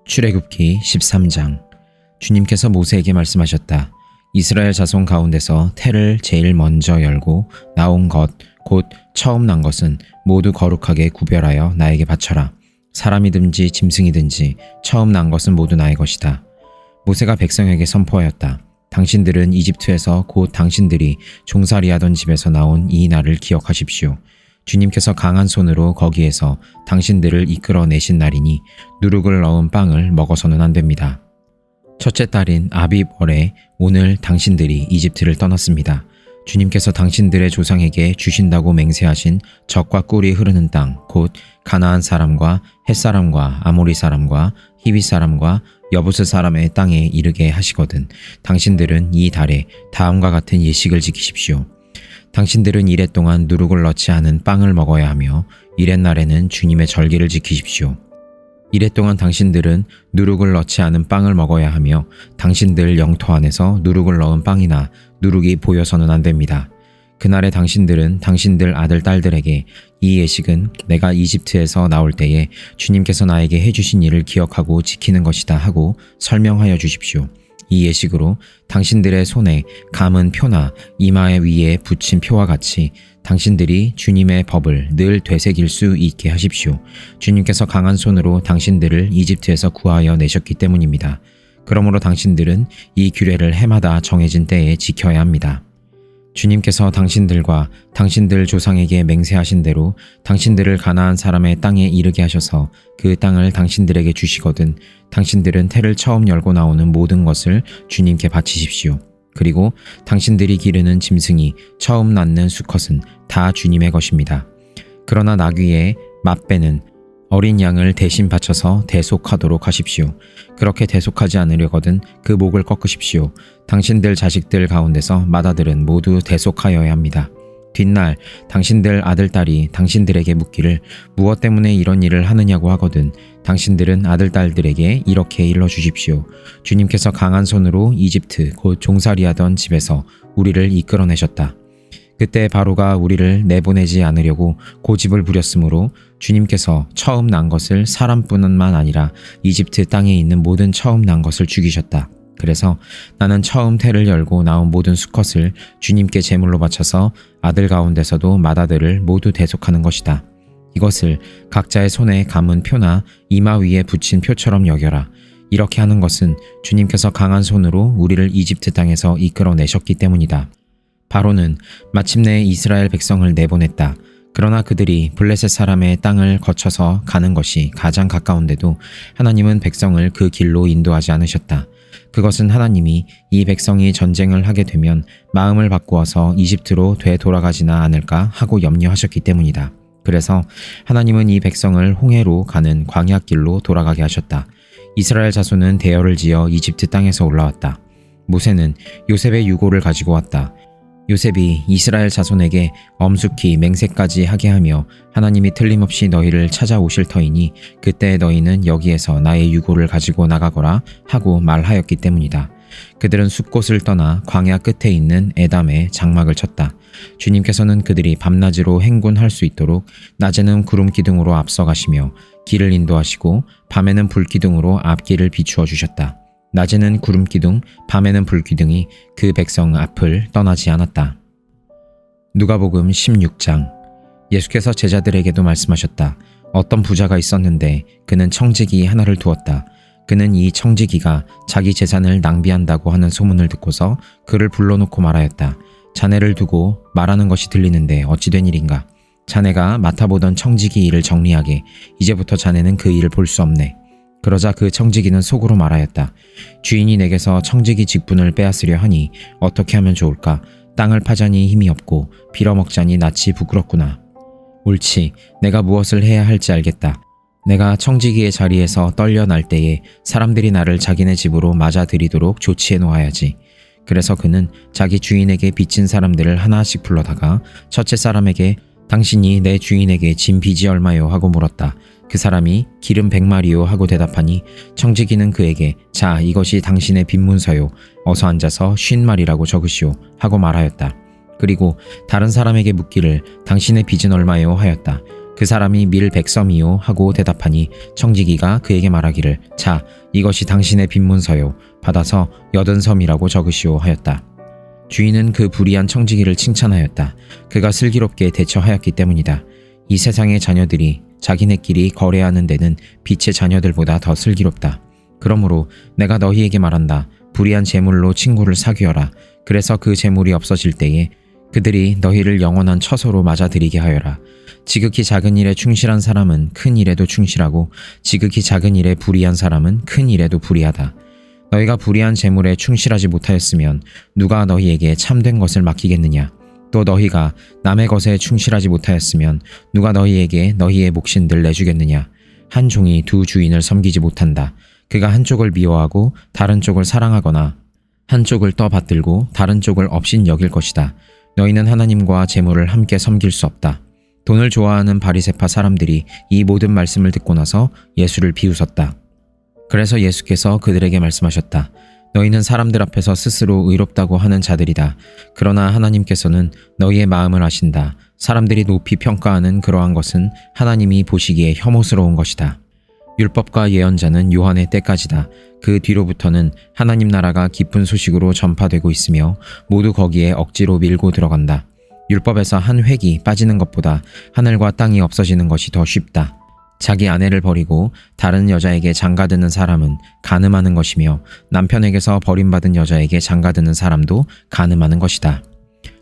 출애굽기 13장. 주님께서 모세에게 말씀하셨다. 이스라엘 자손 가운데서 태를 제일 먼저 열고 나온 것, 곧 처음 난 것은 모두 거룩하게 구별하여 나에게 바쳐라. 사람이든지 짐승이든지 처음 난 것은 모두 나의 것이다. 모세가 백성에게 선포하였다. 당신들은 이집트에서 곧 당신들이 종살이하던 집에서 나온 이 날을 기억하십시오. 주님께서 강한 손으로 거기에서 당신들을 이끌어내신 날이니 누룩을 넣은 빵을 먹어서는 안 됩니다. 첫째 달인 아빕월에 오늘 당신들이 이집트를 떠났습니다. 주님께서 당신들의 조상에게 주신다고 맹세하신 젖과 꿀이 흐르는 땅, 곧 가나안 사람과 헷사람과 아모리 사람과 히위 사람과 여부스 사람의 땅에 이르게 하시거든 당신들은 이 달에 다음과 같은 예식을 지키십시오. 당신들은 이레 동안 누룩을 넣지 않은 빵을 먹어야 하며 이렛날에는 주님의 절기를 지키십시오. 이레 동안 당신들은 누룩을 넣지 않은 빵을 먹어야 하며 당신들 영토 안에서 누룩을 넣은 빵이나 누룩이 보여서는 안 됩니다. 그날에 당신들은 당신들 아들 딸들에게 이 예식은 내가 이집트에서 나올 때에 주님께서 나에게 해주신 일을 기억하고 지키는 것이다 하고 설명하여 주십시오. 이 예식으로 당신들의 손에 감은 표나 이마의 위에 붙인 표와 같이 당신들이 주님의 법을 늘 되새길 수 있게 하십시오. 주님께서 강한 손으로 당신들을 이집트에서 구하여 내셨기 때문입니다. 그러므로 당신들은 이 규례를 해마다 정해진 때에 지켜야 합니다. 주님께서 당신들과 당신들 조상에게 맹세하신 대로 당신들을 가나안 사람의 땅에 이르게 하셔서 그 땅을 당신들에게 주시거든 당신들은 태를 처음 열고 나오는 모든 것을 주님께 바치십시오. 그리고 당신들이 기르는 짐승이 처음 낳는 수컷은 다 주님의 것입니다. 그러나 나귀의 맛배는 어린 양을 대신 바쳐서 대속하도록 하십시오. 그렇게 대속하지 않으려거든 그 목을 꺾으십시오. 당신들 자식들 가운데서 맏아들은 모두 대속하여야 합니다. 뒷날 당신들 아들딸이 당신들에게 묻기를 무엇 때문에 이런 일을 하느냐고 하거든 당신들은 아들딸들에게 이렇게 일러주십시오. 주님께서 강한 손으로 이집트 곧 종살이하던 집에서 우리를 이끌어내셨다. 그때 바로가 우리를 내보내지 않으려고 고집을 부렸으므로 주님께서 처음 난 것을 사람뿐만 아니라 이집트 땅에 있는 모든 처음 난 것을 죽이셨다. 그래서 나는 처음 태를 열고 나온 모든 수컷을 주님께 제물로 바쳐서 아들 가운데서도 맏아들을 모두 대속하는 것이다. 이것을 각자의 손에 감은 표나 이마 위에 붙인 표처럼 여겨라. 이렇게 하는 것은 주님께서 강한 손으로 우리를 이집트 땅에서 이끌어내셨기 때문이다. 바로는 마침내 이스라엘 백성을 내보냈다. 그러나 그들이 블레셋 사람의 땅을 거쳐서 가는 것이 가장 가까운데도 하나님은 백성을 그 길로 인도하지 않으셨다. 그것은 하나님이 이 백성이 전쟁을 하게 되면 마음을 바꾸어서 이집트로 되돌아가지나 않을까 하고 염려하셨기 때문이다. 그래서 하나님은 이 백성을 홍해로 가는 광야길로 돌아가게 하셨다. 이스라엘 자손은 대열을 지어 이집트 땅에서 올라왔다. 모세는 요셉의 유고를 가지고 왔다. 요셉이 이스라엘 자손에게 엄숙히 맹세까지 하게 하며 하나님이 틀림없이 너희를 찾아오실 터이니 그때 너희는 여기에서 나의 유고를 가지고 나가거라 하고 말하였기 때문이다. 그들은 숲곳을 떠나 광야 끝에 있는 에담에 장막을 쳤다. 주님께서는 그들이 밤낮으로 행군할 수 있도록 낮에는 구름 기둥으로 앞서가시며 길을 인도하시고 밤에는 불 기둥으로 앞길을 비추어 주셨다. 낮에는 구름 기둥, 밤에는 불 기둥이 그 백성 앞을 떠나지 않았다. 누가복음 16장. 예수께서 제자들에게도 말씀하셨다. 어떤 부자가 있었는데 그는 청지기 하나를 두었다. 그는 이 청지기가 자기 재산을 낭비한다고 하는 소문을 듣고서 그를 불러놓고 말하였다. 자네를 두고 말하는 것이 들리는데 어찌 된 일인가? 자네가 맡아보던 청지기 일을 정리하게 이제부터 자네는 그 일을 볼 수 없네. 그러자 그 청지기는 속으로 말하였다. 주인이 내게서 청지기 직분을 빼앗으려 하니 어떻게 하면 좋을까? 땅을 파자니 힘이 없고 빌어먹자니 낯이 부끄럽구나. 옳지, 내가 무엇을 해야 할지 알겠다. 내가 청지기의 자리에서 떨려날 때에 사람들이 나를 자기네 집으로 맞아들이도록 조치해 놓아야지. 그래서 그는 자기 주인에게 빚진 사람들을 하나씩 불러다가 첫째 사람에게 당신이 내 주인에게 진 빚이 얼마요? 하고 물었다. 그 사람이 기름 100마리요 하고 대답하니 청지기는 그에게 자 이것이 당신의 빚문서요. 어서 앉아서 50마리라고 적으시오 하고 말하였다. 그리고 다른 사람에게 묻기를 당신의 빚은 얼마요 하였다. 그 사람이 밀 100섬이요 하고 대답하니 청지기가 그에게 말하기를 자 이것이 당신의 빚문서요 받아서 80섬이라고 적으시오 하였다. 주인은 그 불의한 청지기를 칭찬하였다. 그가 슬기롭게 대처하였기 때문이다. 이 세상의 자녀들이 자기네끼리 거래하는 데는 빛의 자녀들보다 더 슬기롭다. 그러므로 내가 너희에게 말한다. 불의한 재물로 친구를 사귀어라. 그래서 그 재물이 없어질 때에 그들이 너희를 영원한 처소로 맞아들이게 하여라. 지극히 작은 일에 충실한 사람은 큰 일에도 충실하고 지극히 작은 일에 불의한 사람은 큰 일에도 불의하다. 너희가 불의한 재물에 충실하지 못하였으면 누가 너희에게 참된 것을 맡기겠느냐? 또 너희가 남의 것에 충실하지 못하였으면 누가 너희에게 너희의 몫인들 내주겠느냐? 한 종이 두 주인을 섬기지 못한다. 그가 한쪽을 미워하고 다른 쪽을 사랑하거나 한쪽을 떠받들고 다른 쪽을 업신 여길 것이다. 너희는 하나님과 재물을 함께 섬길 수 없다. 돈을 좋아하는 바리새파 사람들이 이 모든 말씀을 듣고 나서 예수를 비웃었다. 그래서 예수께서 그들에게 말씀하셨다. 너희는 사람들 앞에서 스스로 의롭다고 하는 자들이다. 그러나 하나님께서는 너희의 마음을 아신다. 사람들이 높이 평가하는 그러한 것은 하나님이 보시기에 혐오스러운 것이다. 율법과 예언자는 요한의 때까지다. 그 뒤로부터는 하나님 나라가 기쁜 소식으로 전파되고 있으며 모두 거기에 억지로 밀고 들어간다. 율법에서 한 획이 빠지는 것보다 하늘과 땅이 없어지는 것이 더 쉽다. 자기 아내를 버리고 다른 여자에게 장가드는 사람은 간음하는 것이며 남편에게서 버림받은 여자에게 장가드는 사람도 간음하는 것이다.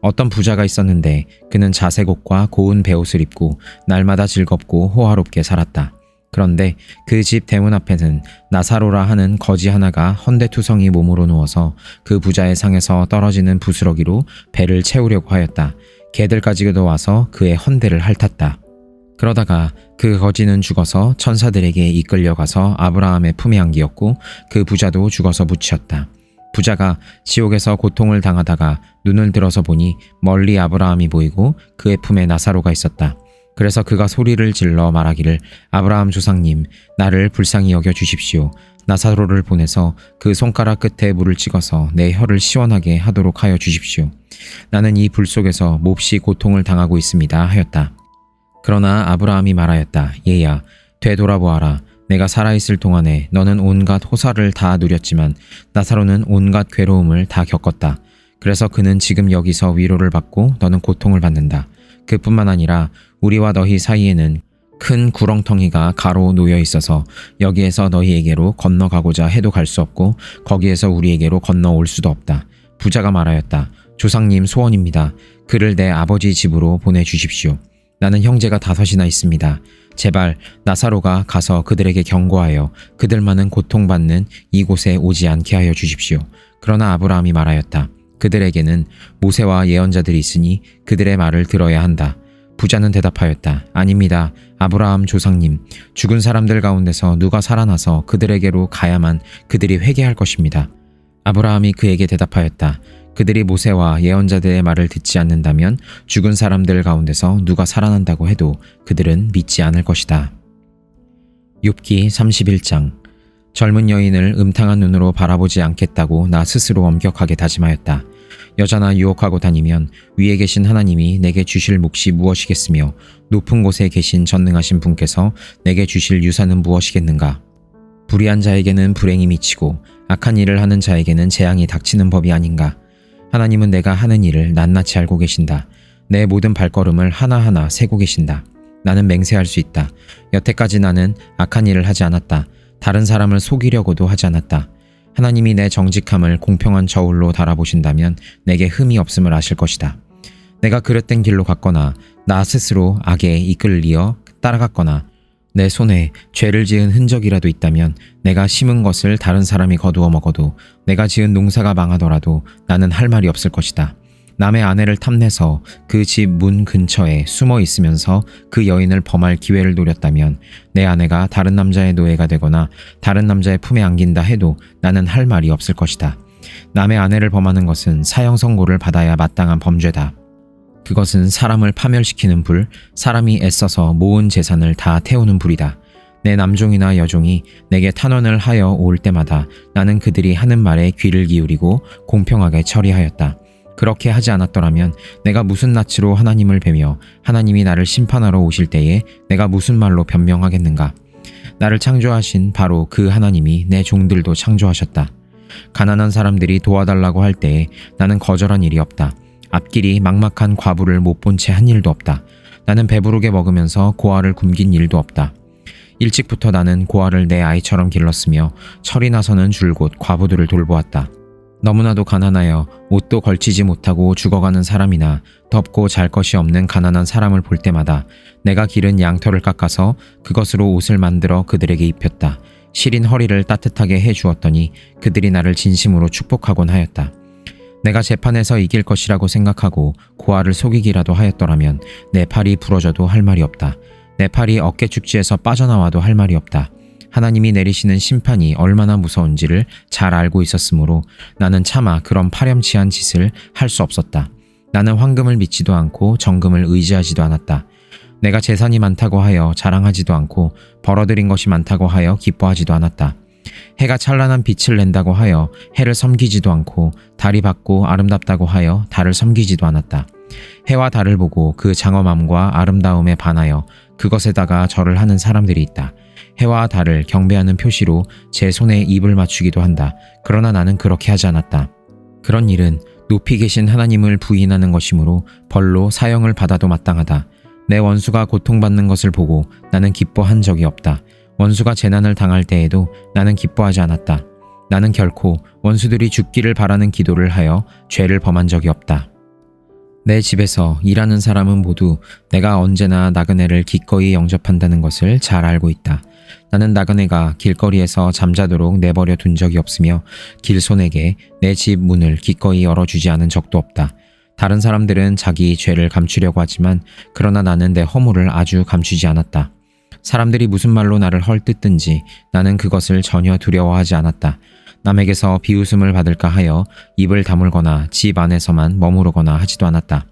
어떤 부자가 있었는데 그는 자색 옷과 고운 베옷을 입고 날마다 즐겁고 호화롭게 살았다. 그런데 그 집 대문 앞에는 나사로라 하는 거지 하나가 헌데투성이 몸으로 누워서 그 부자의 상에서 떨어지는 부스러기로 배를 채우려고 하였다. 개들까지도 와서 그의 헌대를 핥았다. 그러다가 그 거지는 죽어서 천사들에게 이끌려가서 아브라함의 품에 안기었고 그 부자도 죽어서 묻히었다. 부자가 지옥에서 고통을 당하다가 눈을 들어서 보니 멀리 아브라함이 보이고 그의 품에 나사로가 있었다. 그래서 그가 소리를 질러 말하기를 아브라함 조상님 나를 불쌍히 여겨 주십시오. 나사로를 보내서 그 손가락 끝에 물을 찍어서 내 혀를 시원하게 하도록 하여 주십시오. 나는 이 불 속에서 몹시 고통을 당하고 있습니다 하였다. 그러나 아브라함이 말하였다. 얘야 되돌아보아라. 내가 살아있을 동안에 너는 온갖 호사를 다 누렸지만 나사로는 온갖 괴로움을 다 겪었다. 그래서 그는 지금 여기서 위로를 받고 너는 고통을 받는다. 그뿐만 아니라 우리와 너희 사이에는 큰 구렁텅이가 가로 놓여 있어서 여기에서 너희에게로 건너가고자 해도 갈 수 없고 거기에서 우리에게로 건너올 수도 없다. 부자가 말하였다. 조상님 소원입니다. 그를 내 아버지 집으로 보내주십시오. 나는 형제가 5이나 있습니다. 제발 나사로가 가서 그들에게 경고하여 그들만은 고통받는 이곳에 오지 않게 하여 주십시오. 그러나 아브라함이 말하였다. 그들에게는 모세와 예언자들이 있으니 그들의 말을 들어야 한다. 부자는 대답하였다. 아닙니다. 아브라함 조상님, 죽은 사람들 가운데서 누가 살아나서 그들에게로 가야만 그들이 회개할 것입니다. 아브라함이 그에게 대답하였다. 그들이 모세와 예언자들의 말을 듣지 않는다면 죽은 사람들 가운데서 누가 살아난다고 해도 그들은 믿지 않을 것이다. 욥기 31장. 젊은 여인을 음탕한 눈으로 바라보지 않겠다고 나 스스로 엄격하게 다짐하였다. 여자나 유혹하고 다니면 위에 계신 하나님이 내게 주실 몫이 무엇이겠으며 높은 곳에 계신 전능하신 분께서 내게 주실 유산은 무엇이겠는가. 불의한 자에게는 불행이 미치고 악한 일을 하는 자에게는 재앙이 닥치는 법이 아닌가. 하나님은 내가 하는 일을 낱낱이 알고 계신다. 내 모든 발걸음을 하나하나 세고 계신다. 나는 맹세할 수 있다. 여태까지 나는 악한 일을 하지 않았다. 다른 사람을 속이려고도 하지 않았다. 하나님이 내 정직함을 공평한 저울로 달아보신다면 내게 흠이 없음을 아실 것이다. 내가 그릇된 길로 갔거나 나 스스로 악에 이끌리어 따라갔거나 내 손에 죄를 지은 흔적이라도 있다면 내가 심은 것을 다른 사람이 거두어 먹어도 내가 지은 농사가 망하더라도 나는 할 말이 없을 것이다. 남의 아내를 탐내서 그 집 문 근처에 숨어 있으면서 그 여인을 범할 기회를 노렸다면 내 아내가 다른 남자의 노예가 되거나 다른 남자의 품에 안긴다 해도 나는 할 말이 없을 것이다. 남의 아내를 범하는 것은 사형 선고를 받아야 마땅한 범죄다. 그것은 사람을 파멸시키는 불, 사람이 애써서 모은 재산을 다 태우는 불이다. 내 남종이나 여종이 내게 탄원을 하여 올 때마다 나는 그들이 하는 말에 귀를 기울이고 공평하게 처리하였다. 그렇게 하지 않았더라면 내가 무슨 낯으로 하나님을 뵈며 하나님이 나를 심판하러 오실 때에 내가 무슨 말로 변명하겠는가? 나를 창조하신 바로 그 하나님이 내 종들도 창조하셨다. 가난한 사람들이 도와달라고 할 때에 나는 거절한 일이 없다. 앞길이 막막한 과부를 못 본 채 한 일도 없다. 나는 배부르게 먹으면서 고아를 굶긴 일도 없다. 일찍부터 나는 고아를 내 아이처럼 길렀으며 철이 나서는 줄곧 과부들을 돌보았다. 너무나도 가난하여 옷도 걸치지 못하고 죽어가는 사람이나 덮고 잘 것이 없는 가난한 사람을 볼 때마다 내가 기른 양털을 깎아서 그것으로 옷을 만들어 그들에게 입혔다. 시린 허리를 따뜻하게 해주었더니 그들이 나를 진심으로 축복하곤 하였다. 내가 재판에서 이길 것이라고 생각하고 고아를 속이기라도 하였더라면 내 팔이 부러져도 할 말이 없다. 내 팔이 어깨축지에서 빠져나와도 할 말이 없다. 하나님이 내리시는 심판이 얼마나 무서운지를 잘 알고 있었으므로 나는 차마 그런 파렴치한 짓을 할 수 없었다. 나는 황금을 믿지도 않고 정금을 의지하지도 않았다. 내가 재산이 많다고 하여 자랑하지도 않고 벌어들인 것이 많다고 하여 기뻐하지도 않았다. 해가 찬란한 빛을 낸다고 하여 해를 섬기지도 않고 달이 밝고 아름답다고 하여 달을 섬기지도 않았다. 해와 달을 보고 그 장엄함과 아름다움에 반하여 그것에다가 절을 하는 사람들이 있다. 해와 달을 경배하는 표시로 제 손에 입을 맞추기도 한다. 그러나 나는 그렇게 하지 않았다. 그런 일은 높이 계신 하나님을 부인하는 것이므로 벌로 사형을 받아도 마땅하다. 내 원수가 고통받는 것을 보고 나는 기뻐한 적이 없다. 원수가 재난을 당할 때에도 나는 기뻐하지 않았다. 나는 결코 원수들이 죽기를 바라는 기도를 하여 죄를 범한 적이 없다. 내 집에서 일하는 사람은 모두 내가 언제나 나그네를 기꺼이 영접한다는 것을 잘 알고 있다. 나는 나그네가 길거리에서 잠자도록 내버려 둔 적이 없으며 길손에게 내 집 문을 기꺼이 열어주지 않은 적도 없다. 다른 사람들은 자기 죄를 감추려고 하지만 그러나 나는 내 허물을 아주 감추지 않았다. 사람들이 무슨 말로 나를 헐뜯든지 나는 그것을 전혀 두려워하지 않았다. 남에게서 비웃음을 받을까 하여 입을 다물거나 집 안에서만 머무르거나 하지도 않았다.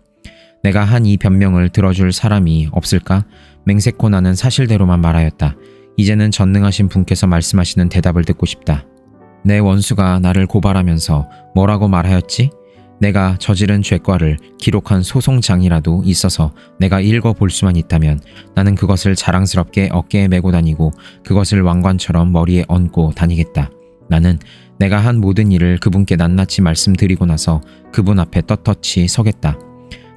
내가 한 이 변명을 들어줄 사람이 없을까? 맹세코 나는 사실대로만 말하였다. 이제는 전능하신 분께서 말씀하시는 대답을 듣고 싶다. 내 원수가 나를 고발하면서 뭐라고 말하였지? 내가 저지른 죄과를 기록한 소송장이라도 있어서 내가 읽어볼 수만 있다면 나는 그것을 자랑스럽게 어깨에 메고 다니고 그것을 왕관처럼 머리에 얹고 다니겠다. 나는 내가 한 모든 일을 그분께 낱낱이 말씀드리고 나서 그분 앞에 떳떳이 서겠다.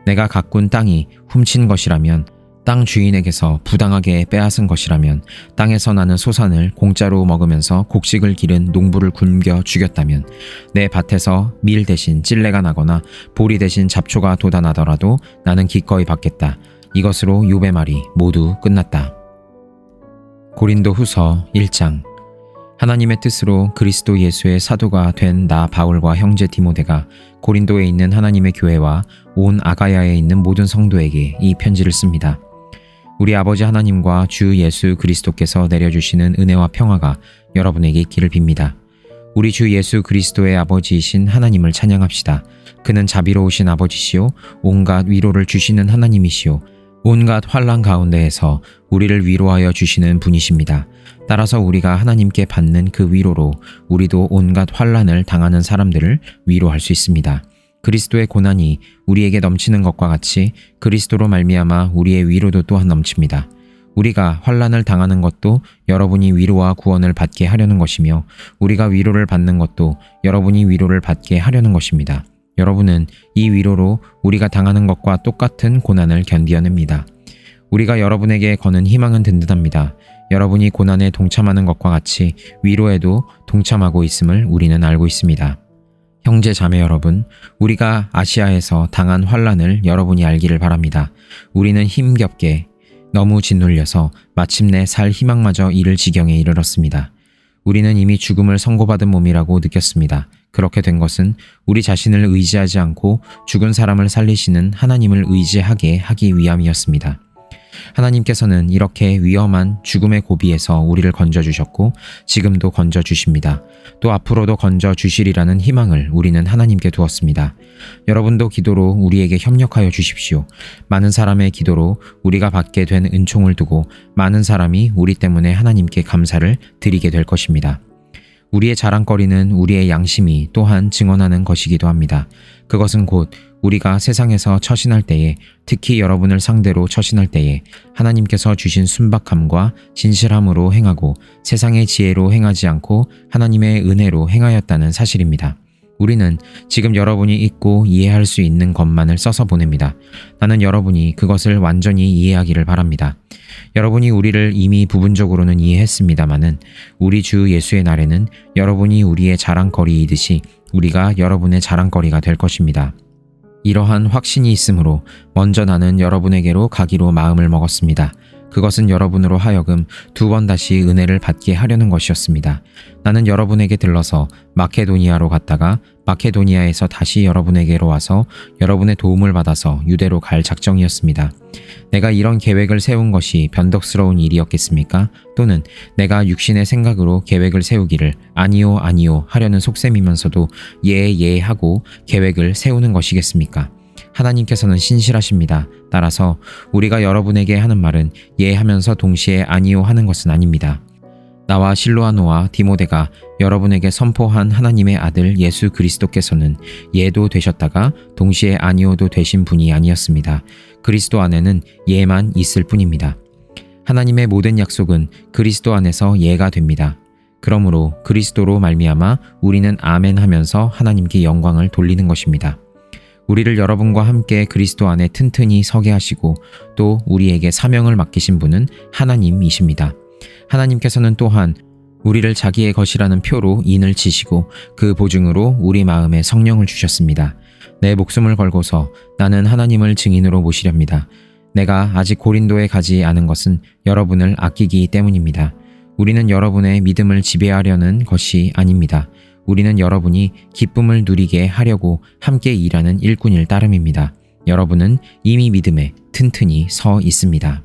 내가 가꾼 땅이 훔친 것이라면, 땅 주인에게서 부당하게 빼앗은 것이라면, 땅에서 나는 소산을 공짜로 먹으면서 곡식을 기른 농부를 굶겨 죽였다면, 내 밭에서 밀 대신 찔레가 나거나 보리 대신 잡초가 돋아나더라도 나는 기꺼이 받겠다. 이것으로 욥의 말이 모두 끝났다. 고린도 후서 1장. 하나님의 뜻으로 그리스도 예수의 사도가 된 나 바울과 형제 디모데가 고린도에 있는 하나님의 교회와 온 아가야에 있는 모든 성도에게 이 편지를 씁니다. 우리 아버지 하나님과 주 예수 그리스도께서 내려주시는 은혜와 평화가 여러분에게 있기를 빕니다. 우리 주 예수 그리스도의 아버지이신 하나님을 찬양합시다. 그는 자비로우신 아버지시요 온갖 위로를 주시는 하나님이시요 온갖 환난 가운데에서 우리를 위로하여 주시는 분이십니다. 따라서 우리가 하나님께 받는 그 위로로 우리도 온갖 환난을 당하는 사람들을 위로할 수 있습니다. 그리스도의 고난이 우리에게 넘치는 것과 같이 그리스도로 말미암아 우리의 위로도 또한 넘칩니다. 우리가 환난을 당하는 것도 여러분이 위로와 구원을 받게 하려는 것이며 우리가 위로를 받는 것도 여러분이 위로를 받게 하려는 것입니다. 여러분은 이 위로로 우리가 당하는 것과 똑같은 고난을 견디어냅니다. 우리가 여러분에게 거는 희망은 든든합니다. 여러분이 고난에 동참하는 것과 같이 위로에도 동참하고 있음을 우리는 알고 있습니다. 형제 자매 여러분, 우리가 아시아에서 당한 환난을 여러분이 알기를 바랍니다. 우리는 힘겹게 너무 짓눌려서 마침내 살 희망마저 잃을 지경에 이르렀습니다. 우리는 이미 죽음을 선고받은 몸이라고 느꼈습니다. 그렇게 된 것은 우리 자신을 의지하지 않고 죽은 사람을 살리시는 하나님을 의지하게 하기 위함이었습니다. 하나님께서는 이렇게 위험한 죽음의 고비에서 우리를 건져주셨고 지금도 건져주십니다. 또 앞으로도 건져주시리라는 희망을 우리는 하나님께 두었습니다. 여러분도 기도로 우리에게 협력하여 주십시오. 많은 사람의 기도로 우리가 받게 된 은총을 두고 많은 사람이 우리 때문에 하나님께 감사를 드리게 될 것입니다. 우리의 자랑거리는 우리의 양심이 또한 증언하는 것이기도 합니다. 그것은 곧 우리가 세상에서 처신할 때에, 특히 여러분을 상대로 처신할 때에 하나님께서 주신 순박함과 진실함으로 행하고 세상의 지혜로 행하지 않고 하나님의 은혜로 행하였다는 사실입니다. 우리는 지금 여러분이 읽고 이해할 수 있는 것만을 써서 보냅니다. 나는 여러분이 그것을 완전히 이해하기를 바랍니다. 여러분이 우리를 이미 부분적으로는 이해했습니다마는 우리 주 예수의 날에는 여러분이 우리의 자랑거리이듯이 우리가 여러분의 자랑거리가 될 것입니다. 이러한 확신이 있으므로 먼저 나는 여러분에게로 가기로 마음을 먹었습니다. 그것은 여러분으로 하여금 두 번 다시 은혜를 받게 하려는 것이었습니다. 나는 여러분에게 들러서 마케도니아로 갔다가 마케도니아에서 다시 여러분에게로 와서 여러분의 도움을 받아서 유대로 갈 작정이었습니다. 내가 이런 계획을 세운 것이 변덕스러운 일이었겠습니까? 또는 내가 육신의 생각으로 계획을 세우기를 아니요 아니요 하려는 속셈이면서도 예 하고 계획을 세우는 것이겠습니까? 하나님께서는 신실하십니다. 따라서 우리가 여러분에게 하는 말은 예 하면서 동시에 아니요 하는 것은 아닙니다. 나와 실로아노와 디모데가 여러분에게 선포한 하나님의 아들 예수 그리스도께서는 예도 되셨다가 동시에 아니요도 되신 분이 아니었습니다. 그리스도 안에는 예만 있을 뿐입니다. 하나님의 모든 약속은 그리스도 안에서 예가 됩니다. 그러므로 그리스도로 말미암아 우리는 아멘 하면서 하나님께 영광을 돌리는 것입니다. 우리를 여러분과 함께 그리스도 안에 튼튼히 서게 하시고 또 우리에게 사명을 맡기신 분은 하나님이십니다. 하나님께서는 또한 우리를 자기의 것이라는 표로 인을 치시고 그 보증으로 우리 마음에 성령을 주셨습니다. 내 목숨을 걸고서 나는 하나님을 증인으로 모시렵니다. 내가 아직 고린도에 가지 않은 것은 여러분을 아끼기 때문입니다. 우리는 여러분의 믿음을 지배하려는 것이 아닙니다. 우리는 여러분이 기쁨을 누리게 하려고 함께 일하는 일꾼일 따름입니다. 여러분은 이미 믿음에 튼튼히 서 있습니다.